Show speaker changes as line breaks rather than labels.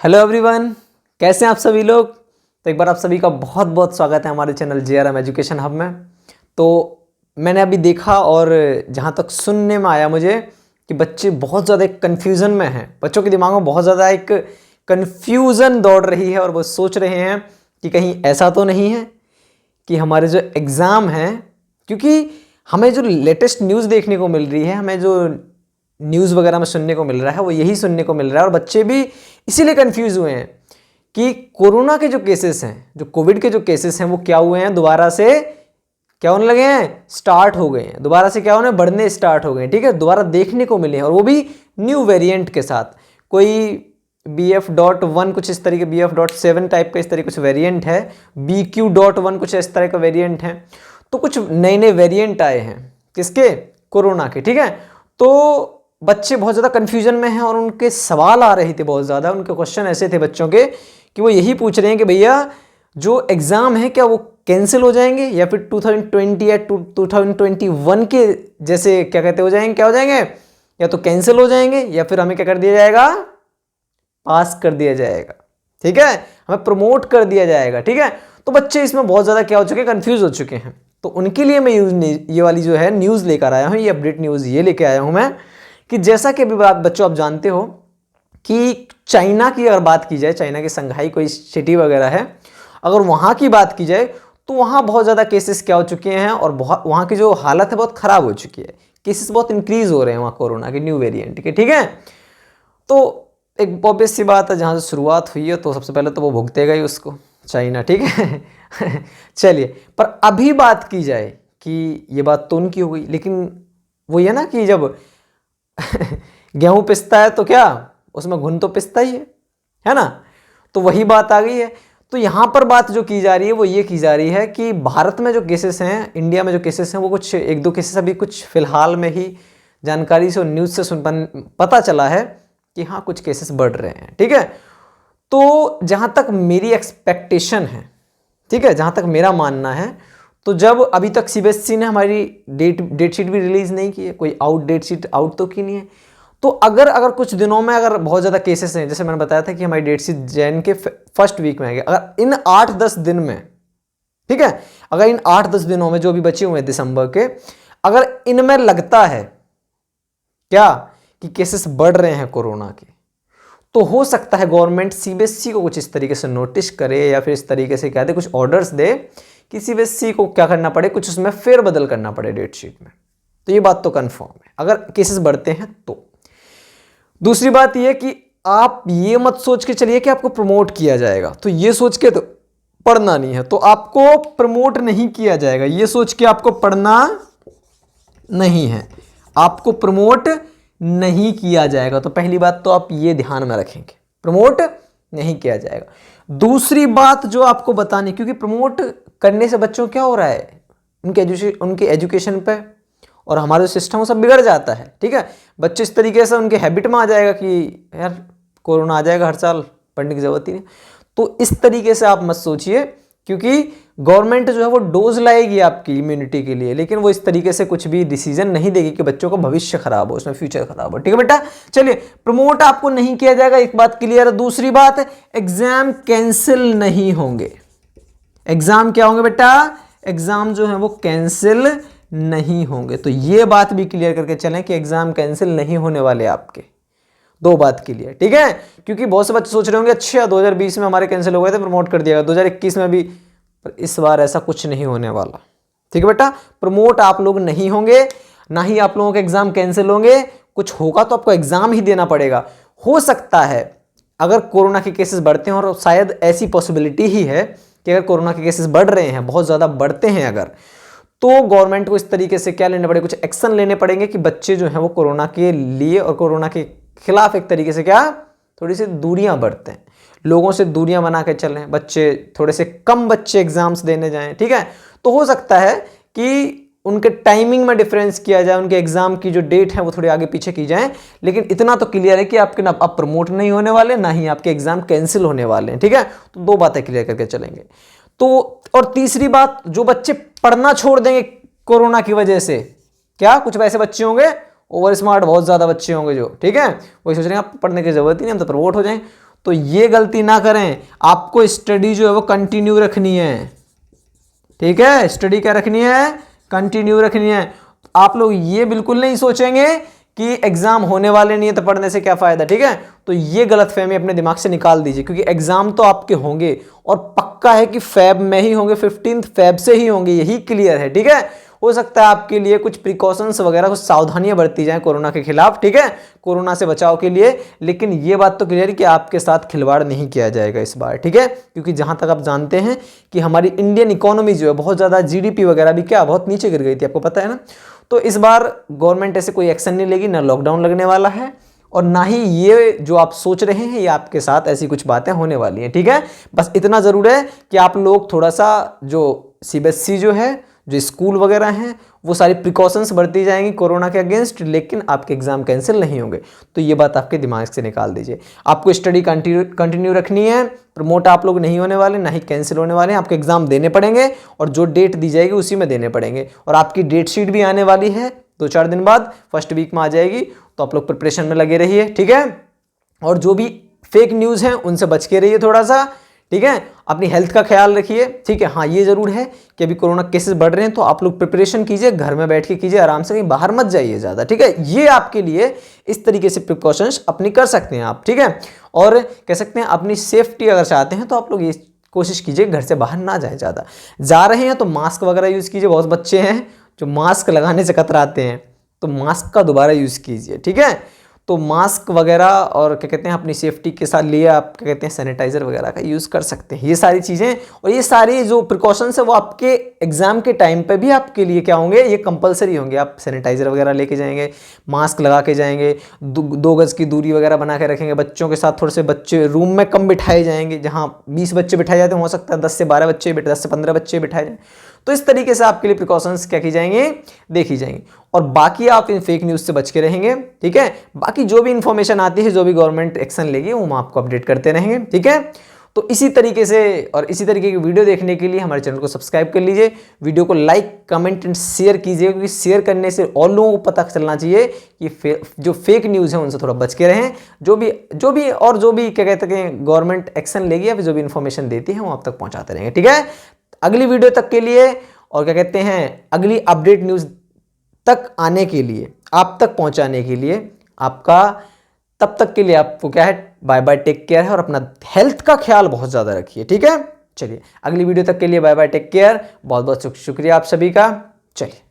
Hello everyone, कैसे हैं आप सभी लोग। तो एक बार आप सभी का बहुत बहुत स्वागत है हमारे चैनल JRM एजुकेशन हब में। तो मैंने अभी देखा और जहाँ तक सुनने में आया मुझे कि बच्चे बहुत ज़्यादा एक कन्फ्यूज़न में हैं। बच्चों के दिमाग में बहुत ज़्यादा एक कन्फ्यूज़न दौड़ रही है और वो सोच रहे हैं कि कहीं ऐसा तो नहीं है कि हमारे जो एग्ज़ाम हैं, क्योंकि हमें जो लेटेस्ट न्यूज़ देखने को मिल रही है, हमें जो न्यूज़ वगैरह में सुनने को मिल रहा है वो यही सुनने को मिल रहा है। और बच्चे भी इसीलिए कंफ्यूज हुए हैं कि कोरोना के जो केसेस हैं, जो कोविड के जो केसेस हैं, वो क्या हुए हैं, दोबारा से क्या होने लगे हैं, स्टार्ट हो गए हैं। दोबारा से क्या होने, बढ़ने स्टार्ट हो गए हैं। ठीक है, दोबारा देखने को मिले हैं और वो भी न्यू वेरिएंट के साथ। कोई BF.1 कुछ इस तरीके, BF.7 टाइप का इस तरीके कुछ वेरिएंट है, BQ.1 कुछ इस तरह का वेरिएंट है। तो कुछ नए नए वेरिएंट आए हैं किसके, कोरोना के। ठीक है, तो बच्चे बहुत ज़्यादा कन्फ्यूजन में हैं और उनके सवाल आ रहे थे बहुत ज़्यादा। उनके क्वेश्चन ऐसे थे बच्चों के कि वो यही पूछ रहे हैं कि भैया जो एग्ज़ाम है क्या वो कैंसिल हो जाएंगे या फिर 2020 या 2021 के जैसे क्या कहते हो जाएंगे, क्या हो जाएंगे, या तो कैंसिल हो जाएंगे या फिर हमें क्या कर दिया जाएगा, पास कर दिया जाएगा। ठीक है, हमें प्रमोट कर दिया जाएगा। ठीक है, तो बच्चे इसमें बहुत ज़्यादा क्या हो चुके हैं, कन्फ्यूज़ हो चुके हैं। तो उनके लिए मैं ये वाली जो है न्यूज़ लेकर आया हूँ, ये अपडेट न्यूज़ ये लेकर आया हूँ मैं कि जैसा कि अभी बच्चों आप जानते हो कि चाइना की अगर बात की जाए, चाइना की संघाई कोई सिटी वगैरह है, अगर वहाँ की बात की जाए तो वहाँ बहुत ज़्यादा केसेस क्या हो चुके हैं और बहुत वहाँ की जो हालत है बहुत ख़राब हो चुकी है। केसेस बहुत इंक्रीज हो रहे हैं वहाँ कोरोना के न्यू वेरिएंट के। ठीक है, तो एक ऑब्वियस सी बात है, जहाँ से शुरुआत हुई है तो सबसे पहले तो वो भुगतेगा ही उसको, चाइना। ठीक है चलिए, पर अभी बात की जाए कि ये बात तो उनकी हो गई, लेकिन वो ये ना कि जब गेहूं पिसता है तो क्या उसमें घुन तो पिसता ही है ना। तो वही बात आ गई है। तो यहां पर बात जो की जा रही है वो ये की जा रही है कि भारत में जो केसेस हैं, इंडिया में जो केसेस हैं, वो कुछ एक दो केसेस अभी कुछ फिलहाल में ही जानकारी से और न्यूज़ से पता चला है कि हाँ कुछ केसेस बढ़ रहे हैं। ठीक है, तो जहां तक मेरी एक्सपेक्टेशन है, ठीक है, जहां तक मेरा मानना है, तो जब अभी तक CBSE ने हमारी डेट शीट भी रिलीज नहीं की है, कोई डेट शीट आउट तो की नहीं है। तो अगर कुछ दिनों में अगर बहुत ज़्यादा केसेस हैं, जैसे मैंने बताया था कि हमारी डेट शीट जैन के फर्स्ट वीक में आएगी, अगर इन 8-10 दिन में, ठीक है, अगर इन 8-10 दिनों में जो भी बचे हुए हैं दिसंबर के, अगर इनमें लगता है क्या कि केसेस बढ़ रहे हैं कोरोना के, तो हो सकता है गवर्नमेंट CBSE को कुछ इस तरीके से नोटिस करे या फिर इस तरीके से क्या दे, कुछ ऑर्डर्स दे कि CBSE को क्या करना पड़े, कुछ उसमें फेरबदल करना पड़े डेट शीट में। तो ये बात तो कंफर्म है अगर केसेस बढ़ते हैं तो। दूसरी बात ये कि आप ये मत सोच के चलिए कि आपको प्रमोट किया जाएगा, तो ये सोच के तो पढ़ना नहीं है, तो आपको प्रमोट नहीं किया जाएगा, ये सोच के आपको पढ़ना नहीं है, आपको प्रमोट नहीं किया जाएगा। तो पहली बात तो आप ये ध्यान में रखेंगे, प्रमोट नहीं किया जाएगा। दूसरी बात जो आपको बतानी, क्योंकि प्रमोट करने से बच्चों क्या हो रहा है, उनके एजुकेशन पे और हमारा जो सिस्टम वो सब बिगड़ जाता है। ठीक है, बच्चे इस तरीके से उनके हैबिट में आ जाएगा कि यार कोरोना आ जाएगा हर साल, पढ़ने की जरूरत ही नहीं। तो इस तरीके से आप मत सोचिए, क्योंकि गवर्नमेंट जो है वो डोज लाएगी आपकी इम्यूनिटी के लिए, लेकिन वो इस तरीके से कुछ भी डिसीजन नहीं देगी कि बच्चों का भविष्य खराब हो, उसमें फ्यूचर खराब हो। ठीक है बेटा, चलिए, प्रमोट आपको नहीं किया जाएगा, एक बात क्लियर है। दूसरी बात, एग्जाम कैंसिल नहीं होंगे। एग्जाम क्या होंगे बेटा, एग्जाम जो है वो कैंसिल नहीं होंगे। तो ये बात भी क्लियर करके चलें कि एग्जाम कैंसिल नहीं होने वाले आपके, दो बात क्लियर। ठीक है, क्योंकि बहुत से बच्चे सोच रहे होंगे अच्छा 2020 में हमारे कैंसिल हो गए थे, प्रमोट कर दिया गया, 2021 में भी, पर इस बार ऐसा कुछ नहीं होने वाला। ठीक है बेटा, प्रमोट आप लोग नहीं होंगे, ना ही आप लोगों के एग्जाम कैंसिल होंगे। कुछ होगा तो आपको एग्जाम ही देना पड़ेगा। हो सकता है अगर कोरोना के केसेस बढ़ते हैं, और शायद ऐसी पॉसिबिलिटी ही है कि अगर कोरोना के केसेस बढ़ रहे हैं, बहुत ज़्यादा बढ़ते हैं अगर, तो गवर्नमेंट को इस तरीके से क्या लेने पड़ेगा, कुछ एक्शन लेने पड़ेंगे कि बच्चे जो हैं वो कोरोना के लिए और कोरोना के खिलाफ एक तरीके से क्या, थोड़ी सी दूरियां बढ़ते हैं, लोगों से दूरियां बना के चलें, बच्चे थोड़े से कम बच्चे एग्जाम्स देने जाएं। ठीक है, तो हो सकता है कि उनके टाइमिंग में डिफरेंस किया जाए, उनके एग्जाम की जो डेट है वो थोड़ी आगे पीछे की जाए, लेकिन इतना तो क्लियर है कि आपके ना आप प्रमोट नहीं होने वाले, ना ही आपके एग्जाम कैंसिल होने वाले हैं। ठीक है, तो दो बातें क्लियर करके चलेंगे। तो और तीसरी बात, जो बच्चे पढ़ना छोड़ देंगे कोरोना की वजह से, क्या कुछ वैसे बच्चे होंगे ओवर स्मार्ट, बहुत ज्यादा बच्चे होंगे जो, ठीक है, वही सोच रहे हैं आप पढ़ने की जरूरत ही नहीं, हम तो प्रमोट हो जाएं, तो ये गलती ना करें, आपको स्टडी जो है वो कंटिन्यू रखनी है, ठीक है। स्टडी क्या रखनी है, कंटिन्यू रखनी है। आप लोग ये बिल्कुल नहीं सोचेंगे कि एग्जाम होने वाले नहीं है तो पढ़ने से क्या फायदा, ठीक है। तो ये गलतफहमी अपने दिमाग से निकाल दीजिए, क्योंकि एग्जाम तो आपके होंगे और पक्का है कि फेब में ही होंगे, 15 फेब से ही होंगे, यही क्लियर है, ठीक है। हो सकता है आपके लिए कुछ प्रिकॉशंस वगैरह, कुछ सावधानियां बरती जाएं कोरोना के खिलाफ, ठीक है, कोरोना से बचाव के लिए, लेकिन ये बात तो क्लियर है कि आपके साथ खिलवाड़ नहीं किया जाएगा इस बार, ठीक है। क्योंकि जहां तक आप जानते हैं कि हमारी इंडियन इकोनॉमी जो है बहुत ज़्यादा, जीडीपी वगैरह भी क्या बहुत नीचे गिर गई थी, आपको पता है ना। तो इस बार गवर्नमेंट ऐसे कोई एक्शन नहीं लेगी, ना लॉकडाउन लगने वाला है और ना ही ये जो आप सोच रहे हैं ये आपके साथ ऐसी कुछ बातें होने वाली हैं, ठीक है। बस इतना ज़रूर है कि आप लोग थोड़ा सा जो सीबीएसई जो है, जो स्कूल वगैरह हैं, वो सारी प्रिकॉशंस बरती जाएंगी कोरोना के अगेंस्ट, लेकिन आपके एग्जाम कैंसिल नहीं होंगे। तो ये बात आपके दिमाग से निकाल दीजिए। आपको स्टडी कंटिन्यू रखनी है, प्रमोट आप लोग नहीं होने वाले, ना ही कैंसिल होने वाले हैं। आपके एग्जाम देने पड़ेंगे और जो डेट दी जाएगी उसी में देने पड़ेंगे। और आपकी डेट शीट भी आने वाली है 2-4 दिन बाद, फर्स्ट वीक में आ जाएगी। तो आप लोग प्रिपरेशन में लगे रहिए, ठीक है। और जो भी फेक न्यूज़ हैं उनसे बच के रहिए थोड़ा सा, ठीक है। अपनी हेल्थ का ख्याल रखिए, ठीक है। हाँ, ये जरूर है कि अभी कोरोना केसेस बढ़ रहे हैं, तो आप लोग प्रिपरेशन कीजिए, घर में बैठ के कीजिए आराम से, कहीं बाहर मत जाइए ज़्यादा, ठीक है। ये आपके लिए इस तरीके से प्रिकॉशंस अपनी कर सकते हैं आप, ठीक है। और कह सकते हैं अपनी सेफ्टी अगर चाहते हैं तो आप लोग ये कोशिश कीजिए घर से बाहर ना जाए, ज़्यादा जा रहे हैं तो मास्क वगैरह यूज़ कीजिए। बहुत बच्चे हैं जो मास्क लगाने से कतराते हैं, तो मास्क का दोबारा यूज़ कीजिए, ठीक है। तो मास्क वगैरह और क्या कहते हैं अपनी सेफ्टी के साथ लिए आप क्या कहते हैं सैनिटाइज़र वगैरह का यूज़ कर सकते हैं। ये सारी चीज़ें और ये सारी जो प्रिकॉशंस है वो आपके एग्जाम के टाइम पे भी आपके लिए क्या होंगे, ये कंपलसरी होंगे। आप सैनिटाइज़र वगैरह लेके जाएंगे, मास्क लगा के जाएंगे, 2 गज़ की दूरी वगैरह बना के रखेंगे। बच्चों के साथ थोड़े से बच्चे रूम में कम बिठाए जाएंगे, जहाँ 20 बच्चे बिठाए जाते हैं हो सकता है 10 से 12 बच्चे, 10 से 15 बच्चे बिठाए जाएँ। तो इस तरीके से आपके लिए प्रिकॉशंस क्या की जाएंगे, देखी जाएंगी। और बाकी आप इन फेक न्यूज़ से बच के रहेंगे, ठीक है। बाकी जो भी इंफॉर्मेशन आती है, जो भी गवर्नमेंट एक्शन लेगी, वो हम आपको अपडेट करते रहेंगे, ठीक है। तो इसी तरीके से और इसी तरीके की वीडियो देखने के लिए हमारे चैनल को सब्सक्राइब कर लीजिए, वीडियो को लाइक, कमेंट एंड शेयर कीजिए, क्योंकि शेयर करने से और लोगों को पता चलना चाहिए कि जो फेक न्यूज़ है उनसे थोड़ा बच के रहें। जो भी क्या कहते हैं गवर्नमेंट एक्शन लेगी या फिर जो भी इंफॉर्मेशन देती है वो आप तक पहुँचाते रहेंगे, ठीक है। अगली वीडियो तक के लिए और क्या कहते हैं अगली अपडेट न्यूज़ तक आने के लिए, आप तक पहुंचाने के लिए आपका, तब तक के लिए आपको क्या है, बाय बाय, टेक केयर है। और अपना हेल्थ का ख्याल बहुत ज़्यादा रखिए, ठीक है। चलिए अगली वीडियो तक के लिए बाय बाय, टेक केयर। बहुत बहुत शुक्रिया आप सभी का। चलिए।